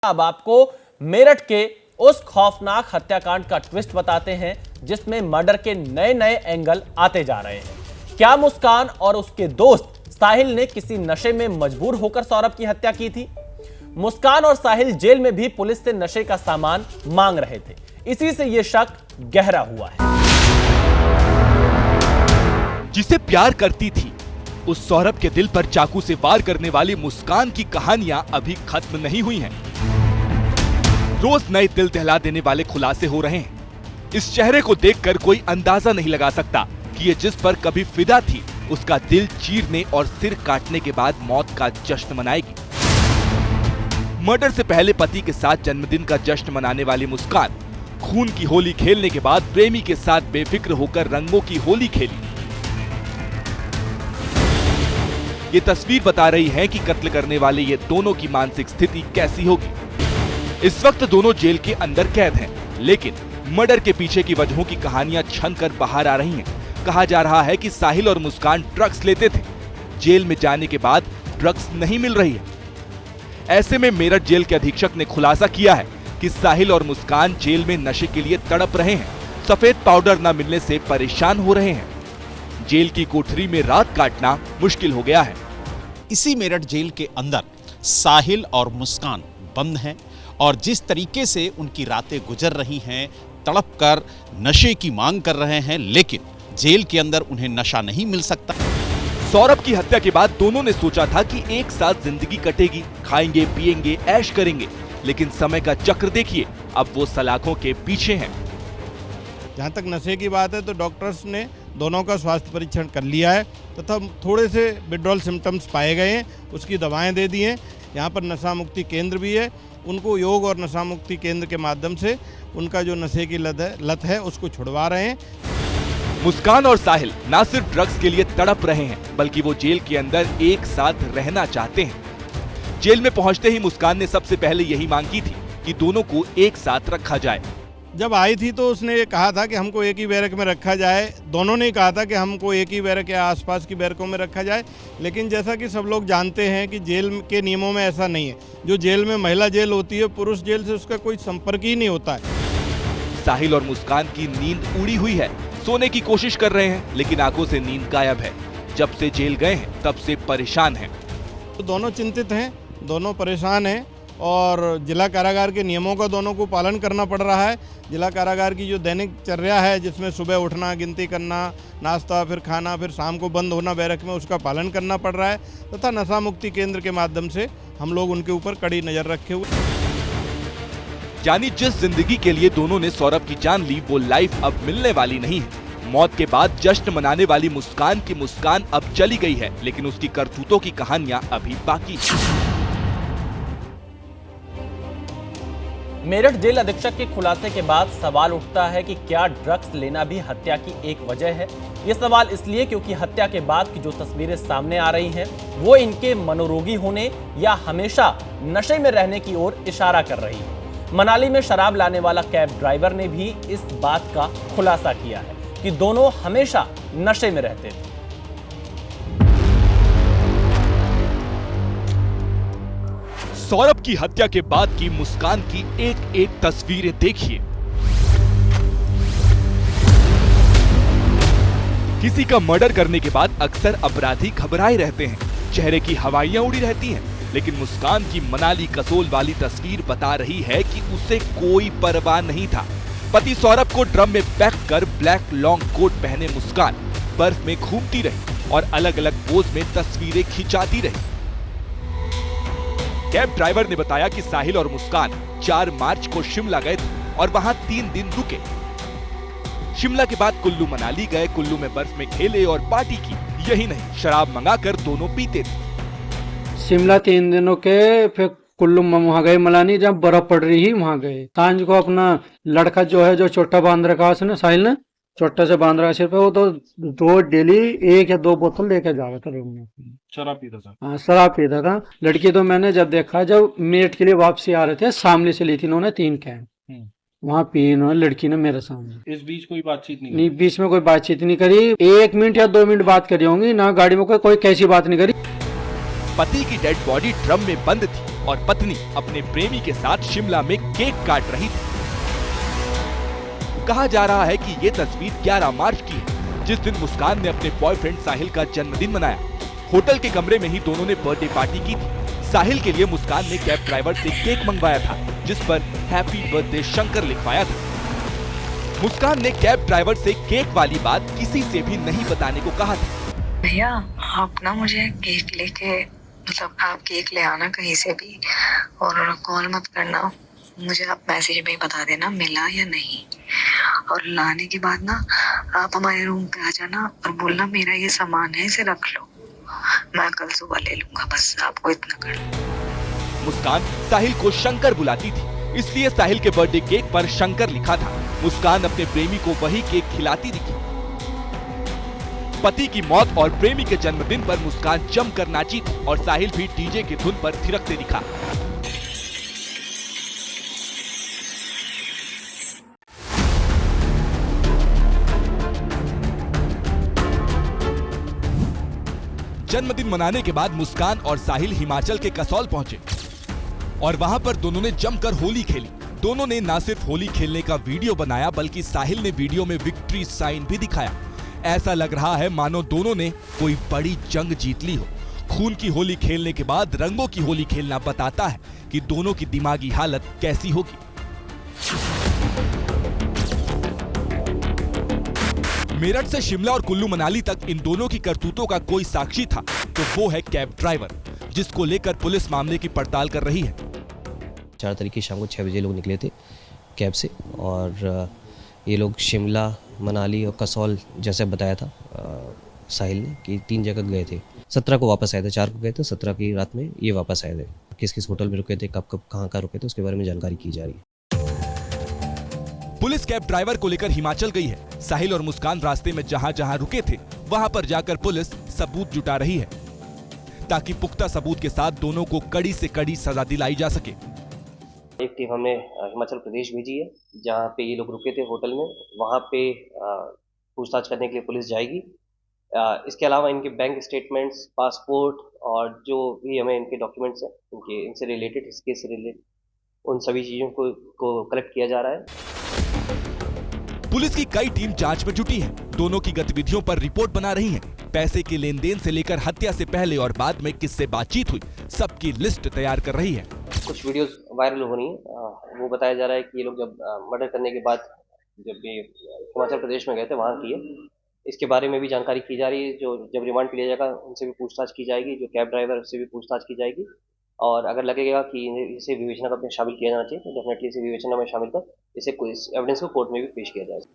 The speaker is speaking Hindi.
अब आपको मेरठ के उस खौफनाक हत्याकांड का ट्विस्ट बताते हैं जिसमें मर्डर के नए नए एंगल आते जा रहे हैं। क्या मुस्कान और उसके दोस्त साहिल ने किसी नशे में मजबूर होकर सौरभ की हत्या की थी? मुस्कान और साहिल जेल में भी पुलिस से नशे का सामान मांग रहे थे, इसी से यह शक गहरा हुआ है। जिसे प्यार करती थी उस सौरभ के दिल पर चाकू से वार करने वाली मुस्कान की कहानियां अभी खत्म नहीं हुई हैं। रोज नए दिल दहला देने वाले खुलासे हो रहे हैं। इस चेहरे को देखकर कोई अंदाजा नहीं लगा सकता कि ये जिस पर कभी फिदा थी उसका दिल चीरने और सिर काटने के बाद मौत का जश्न मनाएगी। मर्डर से पहले पति के साथ जन्मदिन का जश्न मनाने वाली मुस्कान खून की होली खेलने के बाद प्रेमी के साथ बेफिक्र होकर रंगों की होली खेली। ये तस्वीर बता रही है कि कत्ल करने वाले ये दोनों की मानसिक स्थिति कैसी होगी। इस वक्त दोनों जेल के अंदर कैद हैं, लेकिन मर्डर के पीछे की वजहों की कहानियां छन कर बाहर आ रही हैं। कहा जा रहा है कि साहिल और मुस्कान ड्रग्स लेते थे, जेल में जाने के बाद ड्रग्स नहीं मिल रही है। ऐसे में मेरठ जेल के अधीक्षक ने खुलासा किया है कि साहिल और मुस्कान जेल में नशे के लिए तड़प रहे हैं, सफेद पाउडर न मिलने से परेशान हो रहे हैं। जेल की कोठरी में रात काटना मुश्किल हो गया है। इसी मेरठ जेल के अंदर साहिल और मुस्कान बंद हैं और जिस तरीके से उनकी रातें गुजर रही हैं, तड़प कर नशे की मांग कर रहे हैं, लेकिन जेल के अंदर उन्हें नशा नहीं मिल सकता। सौरभ की हत्या के बाद दोनों ने सोचा था कि एक साथ जिंदगी कटेगी, खाएंगे पिएंगे ऐश करेंगे, लेकिन समय का चक्र देखिए, अब वो सलाखों के पीछे हैं। जहाँ तक नशे की बात है तो डॉक्टर्स ने दोनों का स्वास्थ्य परीक्षण कर लिया है तथा थोड़े से विड्रॉल सिम्टम्स पाए गए हैं, उसकी दवाएं दे दी हैं। यहाँ पर नशा मुक्ति केंद्र भी है, उनको योग और नशा मुक्ति केंद्र के माध्यम से उनका जो नशे की लत है उसको छुड़वा रहे हैं। मुस्कान और साहिल न सिर्फ ड्रग्स के लिए तड़प रहे हैं, बल्कि वो जेल के अंदर एक साथ रहना चाहते हैं। जेल में पहुंचते ही मुस्कान ने सबसे पहले यही मांग की थी कि दोनों को एक साथ रखा जाए। जब आई थी तो उसने ये कहा था कि हमको एक ही बैरक में रखा जाए, दोनों ने कहा था कि हमको एक ही बैरक या आसपास की बैरकों में रखा जाए, लेकिन जैसा कि सब लोग जानते हैं कि जेल के नियमों में ऐसा नहीं है। जो जेल में महिला जेल होती है, पुरुष जेल से उसका कोई संपर्क ही नहीं होता है। साहिल और मुस्कान की नींद उड़ी हुई है, सोने की कोशिश कर रहे हैं, लेकिन आंखों से नींद गायब है। जब से जेल गए हैं तब से परेशान हैं। तो दोनों चिंतित हैं, दोनों परेशान हैं और जिला कारागार के नियमों का दोनों को पालन करना पड़ रहा है। जिला कारागार की जो दैनिक चर्या है, जिसमें सुबह उठना, गिनती करना, नाश्ता, फिर खाना, फिर शाम को बंद होना बैरक में, उसका पालन करना पड़ रहा है तथा नशा मुक्ति केंद्र के माध्यम से हम लोग उनके ऊपर कड़ी नज़र रखे हुए। यानी जिस जिंदगी के लिए दोनों ने सौरभ की जान ली, वो लाइफ अब मिलने वाली नहीं है। मौत के बाद जश्न मनाने वाली मुस्कान की मुस्कान अब चली गई है, लेकिन उसकी करतूतों की कहानियां अभी बाकी है। मेरठ जेल अधीक्षक के खुलासे के बाद सवाल उठता है कि क्या ड्रग्स लेना भी हत्या की एक वजह है? यह सवाल इसलिए क्योंकि हत्या के बाद की जो तस्वीरें सामने आ रही हैं, वो इनके मनोरोगी होने या हमेशा नशे में रहने की ओर इशारा कर रही है। मनाली में शराब लाने वाला कैब ड्राइवर ने भी इस बात का खुलासा किया है कि दोनों हमेशा नशे में रहते थे। सौरभ की हत्या के बाद की मुस्कान की एक एक तस्वीरें देखिए। किसी का मर्डर करने के बाद अक्सर अपराधी घबराए रहते हैं, चेहरे की हवाइयां उड़ी रहती हैं, लेकिन मुस्कान की मनाली कसोल वाली तस्वीर बता रही है कि उसे कोई परवाह नहीं था। पति सौरभ को ड्रम में पैक कर ब्लैक लॉन्ग कोट पहने मुस्कान बर्फ में घूमती रही और अलग अलग पोज में तस्वीरें खिंचाती रही। कैब ड्राइवर ने बताया कि साहिल और मुस्कान 4 मार्च को शिमला गए थे और वहां 3 दिन रुके। शिमला के बाद कुल्लू मनाली गए, कुल्लू में बर्फ में खेले और पार्टी की। यही नहीं, शराब मंगाकर दोनों पीते थे। शिमला 3 दिनों के, फिर कुल्लू में वहाँ गए, मनाली जब बर्फ पड़ रही ही वहाँ गए। सांझ को अपना लड़का जो है, जो छोटा बांध रखा उसने, साहिल ने छोटा से बांध रखा सिर पे, वो तो रोज डेली 1 या 2 बोतल लेके जाता था रूम में। शराब पीता था? हाँ, शराब पीता था। लड़की तो मैंने जब देखा, जब मेरठ के लिए वापसी आ रहे थे, सामने से ली थी इन्होंने 3 कैन, वहाँ पी इन्होंने, लड़की ने मेरे सामने। इस बीच कोई बातचीत नहीं? नहीं, बीच में कोई बातचीत नहीं करी। 1 मिनट या 2 मिनट बात करी होंगी ना, गाड़ी में कोई कैसी बात नहीं करी। पति की डेड बॉडी ड्रम में बंद थी, और पत्नी अपने प्रेमी के साथ शिमला में केक काट रही थी। कहा जा रहा है कि ये तस्वीर 11 मार्च की है, जिस दिन मुस्कान ने अपने बॉयफ्रेंड साहिल का जन्मदिन मनाया। होटल के कमरे में ही दोनों ने बर्थडे पार्टी की थी। साहिल के लिए मुस्कान ने कैब ड्राइवर से केक मंगवाया था, जिस पर हैप्पी बर्थडे शंकर लिखवाया था। मुस्कान ने कैब ड्राइवर से केक वाली बात किसी से भी नहीं बताने को कहा था। भैया आप ना मुझे केक लेके मतलब आप केक ले आना कहीं से भी और कॉल मत करना, मुझे आप मैसेज में ही बता देना मिला या नहीं। और लाने के बाद ना आप हमारे रूम पे आ जाना और बोलना मेरा ये सामान है इसे रख लो, मैं कल सुबह ले लूंगा, बस आपको इतना कर। मुस्कान साहिल को शंकर बुलाती थी, इसलिए साहिल के बर्थडे केक पर शंकर लिखा था। मुस्कान अपने प्रेमी को वही केक खिलाती दिखी। पति की मौत और प्रेमी के जन्मदिन पर मुस्कान जमकर नाची थी और साहिल भी डीजे की धुन पर थिरकते दिखा। जन्मदिन मनाने के बाद मुस्कान और साहिल हिमाचल के कसौल पहुंचे और वहां पर दोनों ने जमकर होली खेली। दोनों ने न सिर्फ होली खेलने का वीडियो बनाया, बल्कि साहिल ने वीडियो में विक्ट्री साइन भी दिखाया। ऐसा लग रहा है मानो दोनों ने कोई बड़ी जंग जीत ली हो। खून की होली खेलने के बाद रंगों की होली खेलना बताता है कि दोनों की दिमागी हालत कैसी होगी। मेरठ से शिमला और कुल्लू मनाली तक इन दोनों की करतूतों का कोई साक्षी था तो वो है कैब ड्राइवर, जिसको लेकर पुलिस मामले की पड़ताल कर रही है। 4 तारीख की शाम को 6 बजे लोग निकले थे कैब से और ये लोग शिमला, मनाली और कसौल जैसे बताया था साहिल ने कि 3 जगह गए थे। 17 को वापस आए थे, 4 को गए थे, 17 की रात में ये वापस आए थे। किस किस होटल में रुके थे, कब कब कहाँ रुके थे, उसके बारे में जानकारी की जा रही है। पुलिस कैब ड्राइवर को लेकर हिमाचल गई है। साहिल और मुस्कान रास्ते में जहां जहां रुके थे वहां पर जाकर पुलिस सबूत जुटा रही है, ताकि पुख्ता सबूत के साथ दोनों को कड़ी से कड़ी सजा दिलाई जा सके। एक टीम हमने हिमाचल प्रदेश भेजी है, जहां पे ये लोग रुके थे होटल में, वहां पे पूछताछ करने के लिए पुलिस जाएगी। इसके अलावा इनके बैंक स्टेटमेंट्स, पासपोर्ट और जो भी हमें इनके डॉक्यूमेंट्स हैं इनसे रिलेटेड, इस केस से रिलेटेड, उन सभी चीज़ों को कलेक्ट किया जा रहा है। पुलिस की कई टीम जांच में जुटी है, दोनों की गतिविधियों पर रिपोर्ट बना रही है। पैसे के लेन देन से लेकर हत्या से पहले और बाद में किससे बातचीत हुई, सबकी लिस्ट तैयार कर रही है। कुछ वीडियोस वायरल हो रही हैं, वो बताया जा रहा है कि ये लोग जब मर्डर करने के बाद जब ये हिमाचल प्रदेश में गए थे वहाँ किए। इसके बारे में भी जानकारी की जा रही है। जो जब रिमांड पे लिया जाएगा उनसे भी पूछताछ की जाएगी, जो कैब ड्राइवर से भी पूछताछ की जाएगी, और अगर लगेगा कि इसे विवेचना में शामिल किया जाना चाहिए तो डेफिनेटली इसे विवेचना में शामिल कर इसे एविडेंस को कोर्ट में भी पेश किया जाएगा।